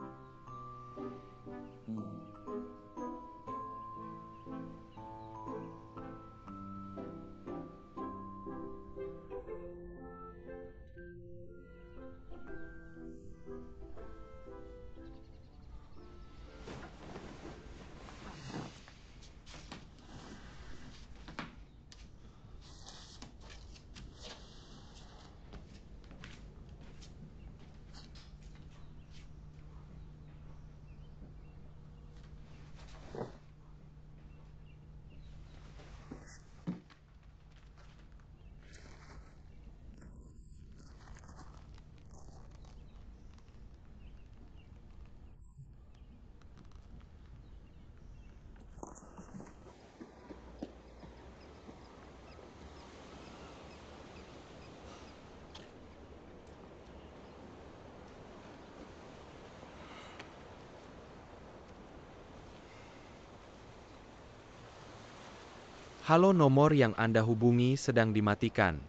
Halo, nomor yang Anda hubungi sedang dimatikan.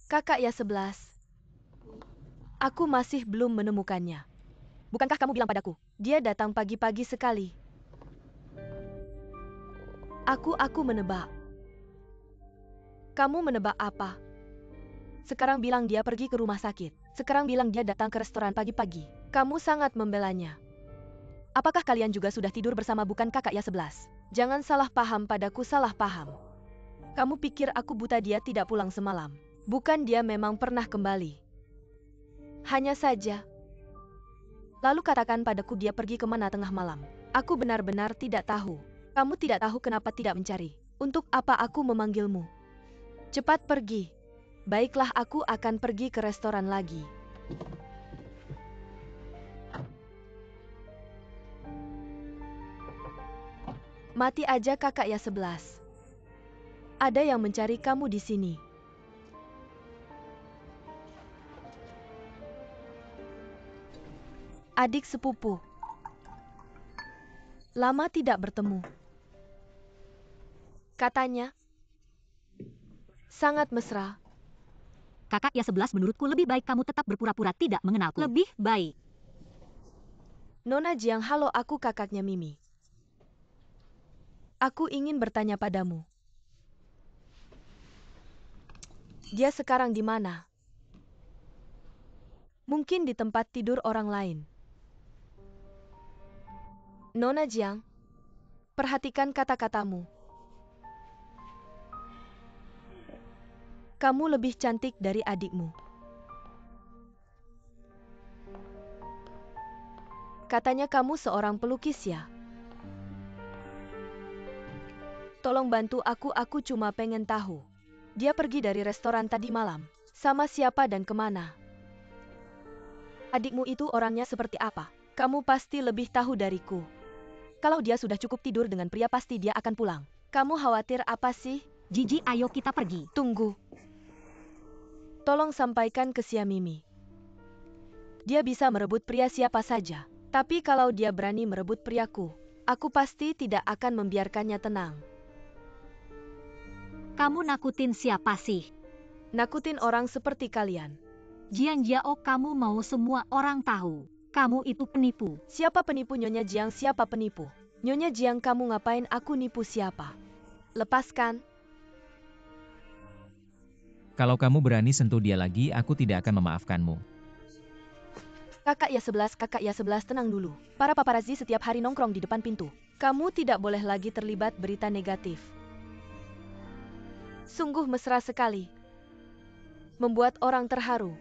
Kakak ya 11. Aku masih belum menemukannya. Bukankah kamu bilang padaku, dia datang pagi-pagi sekali? Aku menebak. Kamu menebak apa? Sekarang bilang dia pergi ke rumah sakit. Sekarang bilang dia datang ke restoran pagi-pagi. Kamu sangat membelanya. Apakah kalian juga sudah tidur bersama bukan kakak ya 11? Jangan salah paham padaku, salah paham. Kamu pikir aku buta dia tidak pulang semalam? Bukan, dia memang pernah kembali. Hanya saja. Lalu katakan padaku dia pergi kemana tengah malam. Aku benar-benar tidak tahu. Kamu tidak tahu kenapa tidak mencari. Untuk apa aku memanggilmu? Cepat pergi. Baiklah, aku akan pergi ke restoran lagi. Mati aja kakak ya 11. Ada yang mencari kamu di sini. Adik sepupu. Lama tidak bertemu. Katanya. Sangat mesra. Kakak ya 11, menurutku lebih baik kamu tetap berpura-pura tidak mengenalku. Lebih baik. Nona Jiang, halo, aku kakaknya Mimi. Aku ingin bertanya padamu. Dia sekarang di mana? Mungkin di tempat tidur orang lain. Nona Jiang, perhatikan kata-katamu. Kamu lebih cantik dari adikmu. Katanya kamu seorang pelukis ya? Tolong bantu aku cuma pengen tahu. Dia pergi dari restoran tadi malam. Sama siapa dan kemana? Adikmu itu orangnya seperti apa? Kamu pasti lebih tahu dariku. Kalau dia sudah cukup tidur dengan pria, pasti dia akan pulang. Kamu khawatir apa sih? Gigi, ayo kita pergi. Tunggu. Tolong sampaikan ke Sia Mimi. Dia bisa merebut pria siapa saja. Tapi kalau dia berani merebut priaku, aku pasti tidak akan membiarkannya tenang. Kamu nakutin siapa sih? Nakutin orang seperti kalian. Jiang Jiao, kamu mau semua orang tahu. Kamu itu penipu. Siapa penipu, Nyonya Jiang? Siapa penipu? Nyonya Jiang, kamu ngapain aku nipu siapa? Lepaskan. Kalau kamu berani sentuh dia lagi, aku tidak akan memaafkanmu. Kakak ya 11, kakak ya 11, tenang dulu. Para paparazzi setiap hari nongkrong di depan pintu. Kamu tidak boleh lagi terlibat berita negatif. Sungguh mesra sekali. Membuat orang terharu.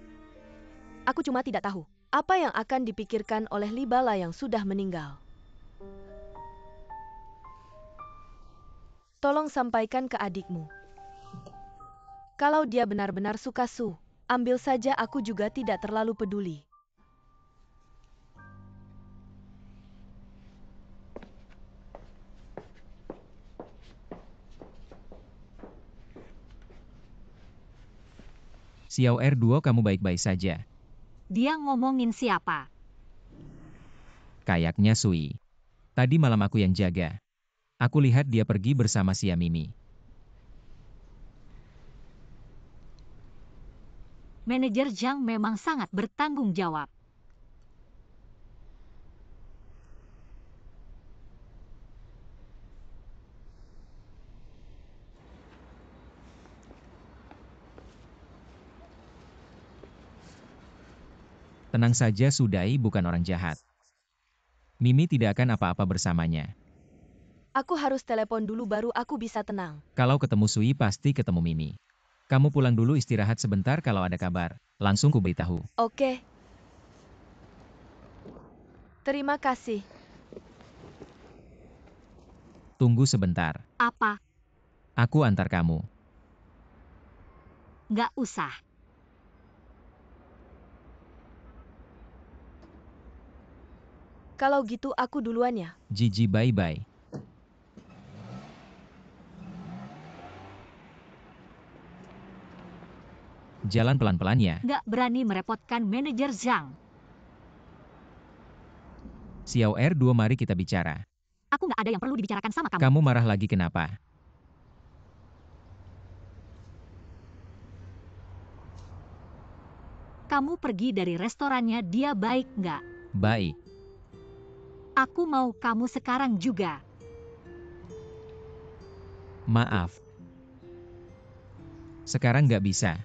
Aku cuma tidak tahu apa yang akan dipikirkan oleh Libala yang sudah meninggal. Tolong sampaikan ke adikmu. Kalau dia benar-benar suka Su, ambil saja, aku juga tidak terlalu peduli. Xiao R2, kamu baik-baik saja. Dia ngomongin siapa? Kayaknya Sui. Tadi malam aku yang jaga. Aku lihat dia pergi bersama Sia Mimi. Manajer Zhang memang sangat bertanggung jawab. Tenang saja, Sudai bukan orang jahat. Mimi tidak akan apa-apa bersamanya. Aku harus telepon dulu baru aku bisa tenang. Kalau ketemu Sui pasti ketemu Mimi. Kamu pulang dulu, istirahat sebentar, kalau ada kabar langsung ku beritahu. Oke. Terima kasih. Tunggu sebentar. Apa? Aku antar kamu. Nggak usah. Kalau gitu aku duluan ya. Gigi, bye-bye. Jalan pelan-pelan ya. Nggak berani merepotkan manajer Zhang. Xiao R2, mari kita bicara. Aku nggak ada yang perlu dibicarakan sama kamu. Kamu marah lagi kenapa? Kamu pergi dari restorannya dia, baik nggak? Baik. Aku mau kamu sekarang juga. Maaf. Sekarang nggak bisa.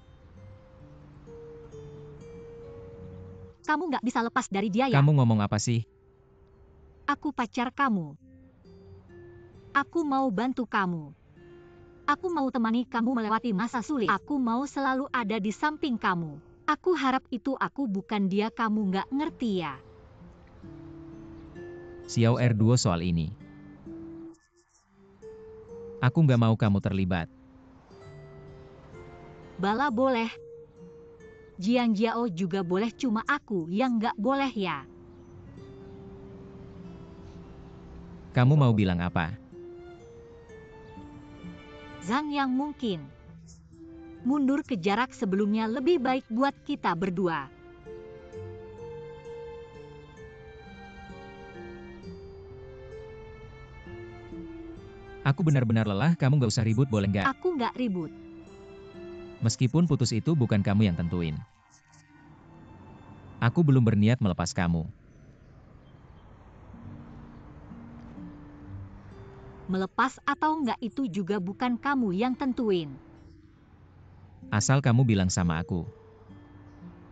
Kamu nggak bisa lepas dari dia ya? Kamu ngomong apa sih? Aku pacar kamu. Aku mau bantu kamu. Aku mau temani kamu melewati masa sulit. Aku mau selalu ada di samping kamu. Aku harap itu aku bukan dia, kamu nggak ngerti ya? Xiao R2 soal ini. Aku nggak mau kamu terlibat. Bala boleh. Jiang Jiao juga boleh, cuma aku yang nggak boleh ya. Kamu mau bilang apa? Zhang Yang mungkin. Mundur ke jarak sebelumnya lebih baik buat kita berdua. Aku benar-benar lelah, kamu nggak usah ribut boleh nggak? Aku nggak ribut. Meskipun putus itu bukan kamu yang tentuin. Aku belum berniat melepas kamu. Melepas atau nggak itu juga bukan kamu yang tentuin. Asal kamu bilang sama aku.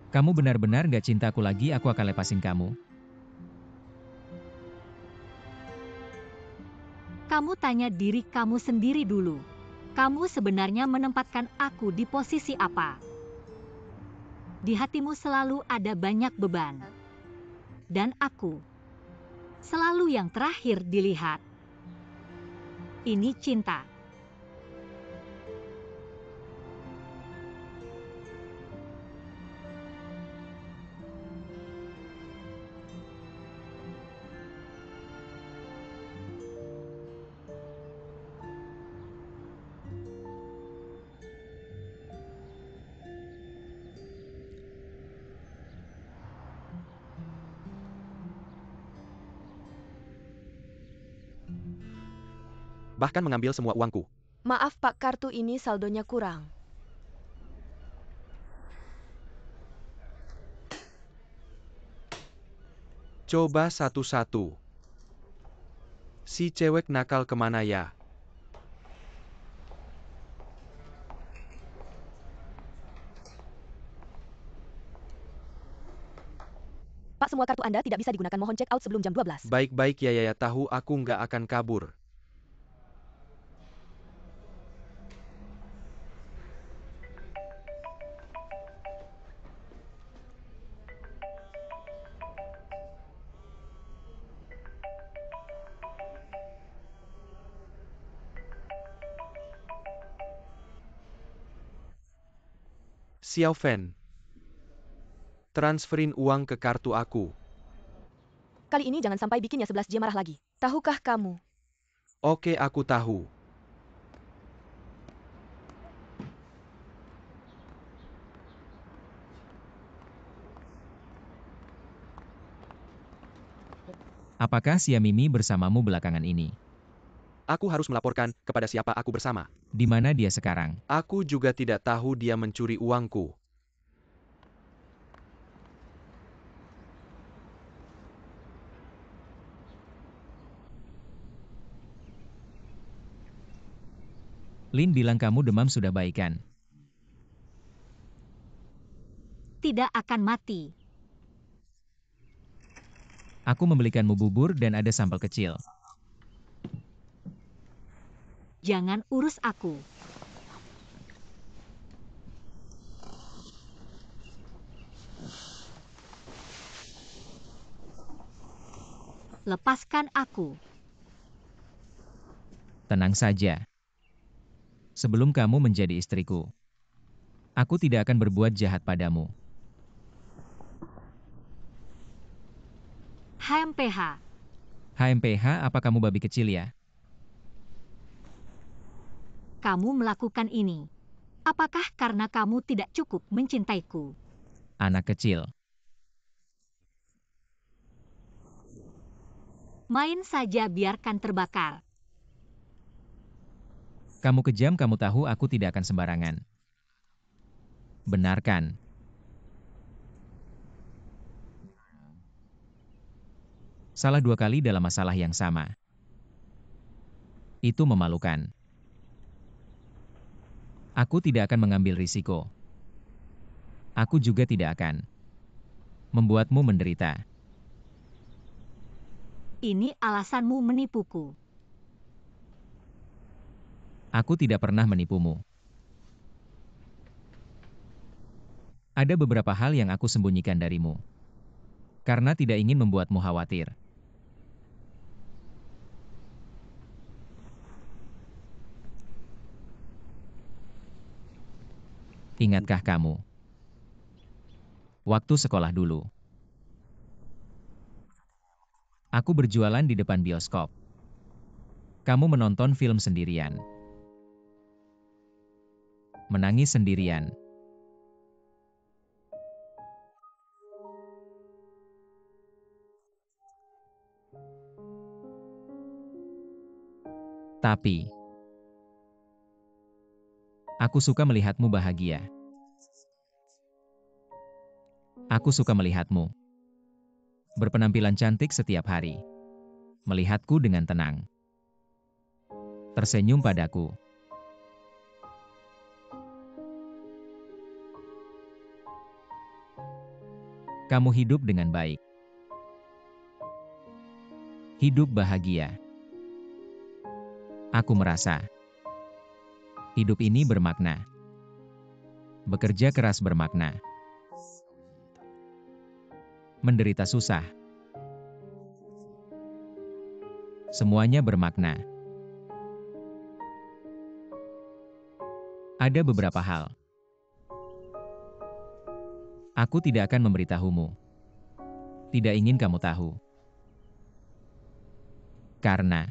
Kamu benar-benar nggak cinta aku lagi, aku akan lepasin kamu. Kamu tanya diri kamu sendiri dulu. Kamu sebenarnya menempatkan aku di posisi apa? Di hatimu selalu ada banyak beban. Dan aku selalu yang terakhir dilihat. Ini cinta. Bahkan mengambil semua uangku. Maaf Pak, kartu ini saldonya kurang. Coba satu-satu. Si cewek nakal kemana ya? Pak, semua kartu Anda tidak bisa digunakan. Mohon check out sebelum jam 12. Baik-baik ya tahu aku nggak akan kabur. Xiao Fen. Transferin uang ke kartu aku. Kali ini jangan sampai bikin ya 11J marah lagi. Tahukah kamu? Oke, aku tahu. Apakah Xia Mimi bersamamu belakangan ini? Aku harus melaporkan kepada siapa aku bersama. Di mana dia sekarang? Aku juga tidak tahu dia mencuri uangku. Lin bilang kamu demam sudah baikan. Tidak akan mati. Aku membelikanmu bubur dan ada sambal kecil. Jangan urus aku. Lepaskan aku. Tenang saja. Sebelum kamu menjadi istriku, aku tidak akan berbuat jahat padamu. HMPH. HMPH, apa kamu babi kecil ya? Kamu melakukan ini. Apakah karena kamu tidak cukup mencintaiku? Anak kecil. Main saja, biarkan terbakar. Kamu kejam, kamu tahu aku tidak akan sembarangan. Benar kan? Salah 2 kali dalam masalah yang sama. Itu memalukan. Aku tidak akan mengambil risiko. Aku juga tidak akan membuatmu menderita. Ini alasanmu menipuku. Aku tidak pernah menipumu. Ada beberapa hal yang aku sembunyikan darimu. Karena tidak ingin membuatmu khawatir. Ingatkah kamu? Waktu sekolah dulu. Aku berjualan di depan bioskop. Kamu menonton film sendirian. Menangis sendirian. Tapi, aku suka melihatmu bahagia. Aku suka melihatmu berpenampilan cantik setiap hari. Melihatku dengan tenang. Tersenyum padaku. Kamu hidup dengan baik. Hidup bahagia. Aku merasa hidup ini bermakna. Bekerja keras bermakna. Menderita susah. Semuanya bermakna. Ada beberapa hal. Aku tidak akan memberitahumu. Tidak ingin kamu tahu. Karena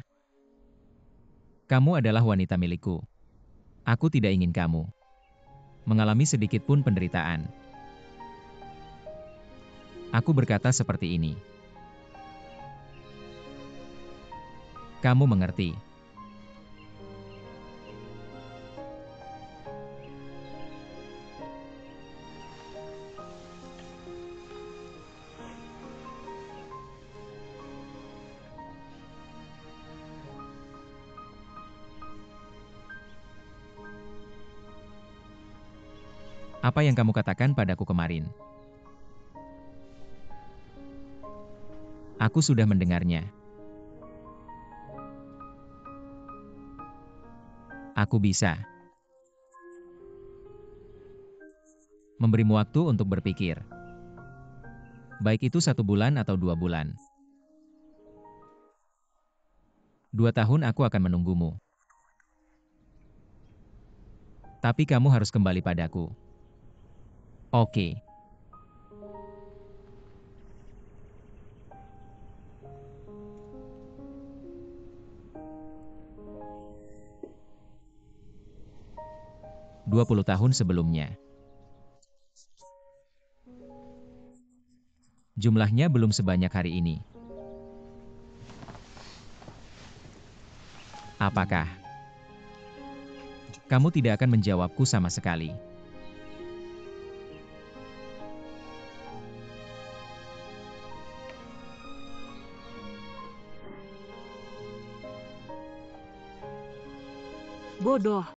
kamu adalah wanita milikku. Aku tidak ingin kamu mengalami sedikit pun penderitaan. Aku berkata seperti ini. Kamu mengerti. Apa yang kamu katakan padaku kemarin? Aku sudah mendengarnya. Aku bisa memberimu waktu untuk berpikir. Baik itu 1 bulan atau 2 bulan. 2 tahun aku akan menunggumu. Tapi kamu harus kembali padaku. Oke. "20 tahun sebelumnya." Jumlahnya belum sebanyak hari ini. Apakah kamu tidak akan menjawabku sama sekali? Bodoh.